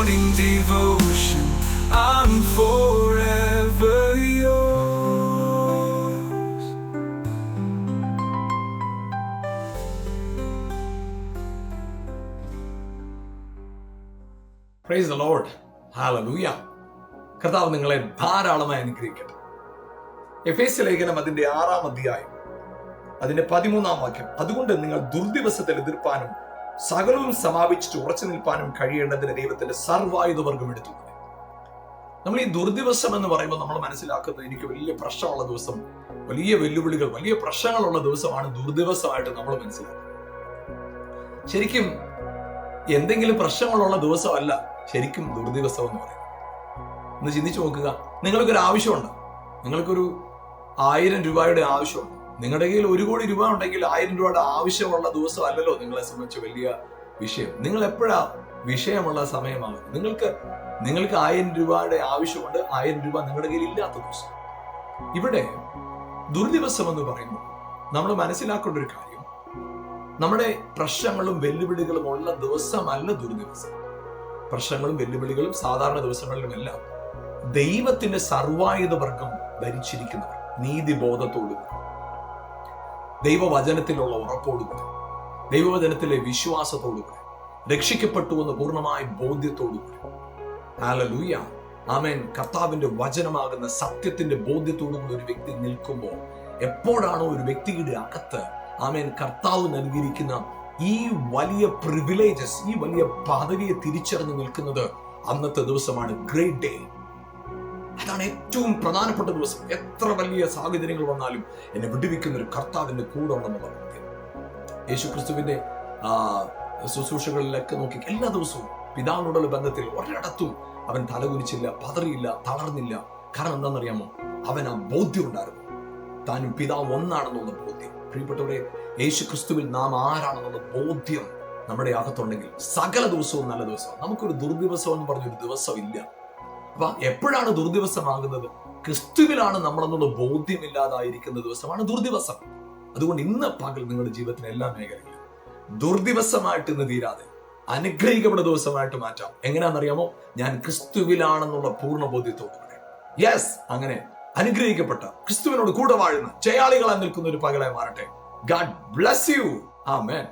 morning devotion. I'm forever yours. Praise the Lord. Hallelujah. കർത്താവ് നിങ്ങളെ ധാരാളമായി അനുഗ്രഹിക്കട്ടെ. എഫേസ്യ ലേഖനം അതിന്റെ 6-ാം അധ്യായം അതിന്റെ 13-ാം വാക്യം. അതുകൊണ്ട് നിങ്ങൾ ദുർദിവസത്തിൽ എതിർപ്പാനും സകലവും സമാപിച്ചിട്ട് ഉറച്ചു നിൽപ്പാനും കഴിയേണ്ടതിന് ദൈവത്തിന്റെ സർവായുധവർഗം എടുത്തു. നമ്മൾ ഈ ദുർദിവസം എന്ന് പറയുമ്പോൾ നമ്മൾ മനസ്സിലാക്കുന്നത് എനിക്ക് വലിയ പ്രശ്നമുള്ള ദിവസം, വലിയ വെല്ലുവിളികൾ, വലിയ പ്രശ്നങ്ങളുള്ള ദിവസമാണ് ദുർദിവസമായിട്ട് നമ്മൾ മനസ്സിലാക്കുന്നത്. ശരിക്കും എന്തെങ്കിലും പ്രശ്നങ്ങളുള്ള ദിവസമല്ല ശരിക്കും ദുർദിവസം എന്ന് പറയുന്നത്. ഒന്ന് ചിന്തിച്ചു നോക്കുക. നിങ്ങൾക്കൊരു ആവശ്യമുണ്ട്, നിങ്ങൾക്കൊരു 1000 രൂപയുടെ ആവശ്യമുണ്ട്. നിങ്ങളുടെ കയ്യിൽ 1 കോടി രൂപ ഉണ്ടെങ്കിൽ 1000 രൂപയുടെ ആവശ്യമുള്ള ദിവസം അല്ലല്ലോ നിങ്ങളെ സംബന്ധിച്ച് വലിയ വിഷയം. നിങ്ങൾ എപ്പോഴാ വിഷയമുള്ള സമയമാണ്? നിങ്ങൾക്ക് 1000 രൂപയുടെ ആവശ്യമുണ്ട്, 1000 രൂപ നിങ്ങളുടെ കയ്യിൽ ഇല്ലാത്ത ദിവസം. ഇവിടെ ദുർദിവസം എന്ന് പറയുമ്പോൾ നമ്മൾ മനസ്സിലാക്കേണ്ട ഒരു കാര്യം, നമ്മുടെ പ്രശ്നങ്ങളും വെല്ലുവിളികളും ഉള്ള ദിവസമല്ല ദുർദിവസം. പ്രശ്നങ്ങളും വെല്ലുവിളികളും സാധാരണ ദിവസങ്ങളിലുമെല്ലാം ദൈവത്തിന്റെ സർവായുധവർഗം ധരിച്ചിരിക്കുന്നവർ, നീതിബോധത്തോടുകൂടി, ദൈവവചനത്തിലുള്ള ഉറപ്പോടുകൂടി, ദൈവവചനത്തിലെ വിശ്വാസത്തോടുകൂടി, രക്ഷിക്കപ്പെട്ടു എന്ന് പൂർണ്ണമായ ബോധ്യത്തോടുകൂടി, ഹല്ലേലൂയ, ആമേൻ, കർത്താവിന്റെ വചനമാകുന്ന സത്യത്തിന്റെ ബോധ്യത്തോടുകൂടി ഒരു വ്യക്തി നിൽക്കുമ്പോൾ, എപ്പോഴാണോ ഒരു വ്യക്തിയുടെ അകത്ത് ആമേൻ കർത്താവ് നൽകിയിരിക്കുന്ന ഈ വലിയ പ്രിവിലേജസ്, ഈ വലിയ പദവിയെ തിരിച്ചറിഞ്ഞു നിൽക്കുന്നത്, അന്നത്തെ ദിവസമാണ് ഗ്രേറ്റ് ഡേ. അതാണ് ഏറ്റവും പ്രധാനപ്പെട്ട ദിവസം. എത്ര വലിയ സാഹചര്യങ്ങൾ വന്നാലും എന്നെ വിടുവിക്കുന്ന ഒരു കർത്താവിന്റെ കൂടെ ഉണ്ടെന്നുള്ള ബോധ്യം. യേശു ക്രിസ്തുവിന്റെ ശുശ്രൂഷകളിലൊക്കെ നോക്കി എല്ലാ ദിവസവും പിതാവിനോടുള്ള ബന്ധത്തിൽ ഒരിടത്തും അവൻ തലകുനിച്ചില്ല, പതറിയില്ല, തളർന്നില്ല. കാരണം എന്താണെന്നറിയാമോ? അവൻ ആ ബോധ്യം ഉണ്ടായിരുന്നു, താനും പിതാവ് ഒന്നാണെന്നുള്ള ബോധ്യം. പ്രിയപ്പെട്ടവരെ, യേശു ക്രിസ്തുവിൽ നാം ആരാണെന്നുള്ള ബോധ്യം നമ്മുടെ അകത്തുണ്ടെങ്കിൽ സകല ദിവസവും നല്ല ദിവസമാണ്. നമുക്കൊരു ദുർദിവസം എന്ന് പറഞ്ഞൊരു ദിവസം ഇല്ല. അപ്പൊ എപ്പോഴാണ് ദുർദിവസമാകുന്നത്? ക്രിസ്തുവിലാണ് നമ്മളെന്നുള്ള ബോധ്യമില്ലാതായിരിക്കുന്ന ദിവസമാണ് ദുർദിവസം. അതുകൊണ്ട് ഇന്ന് പകൽ നിങ്ങളുടെ ജീവിതത്തിലെ എല്ലാ മേഖലയിലും ദുർദിവസമായിട്ട് ഇന്ന് തീരാതെ അനുഗ്രഹിക്കപ്പെടുന്ന ദിവസമായിട്ട് മാറ്റാം. എങ്ങനെയാണെന്നറിയാമോ? ഞാൻ ക്രിസ്തുവിലാണെന്നുള്ള പൂർണ്ണ ബോധ്യത്തോടുകൂടെ, യെസ്, അങ്ങനെ അനുഗ്രഹിക്കപ്പെട്ട ക്രിസ്തുവിനോട് കൂടെ വാഴുന്ന ജയാളികളായി നിൽക്കുന്ന ഒരു പകലായി മാറട്ടെ. God bless you. Amen.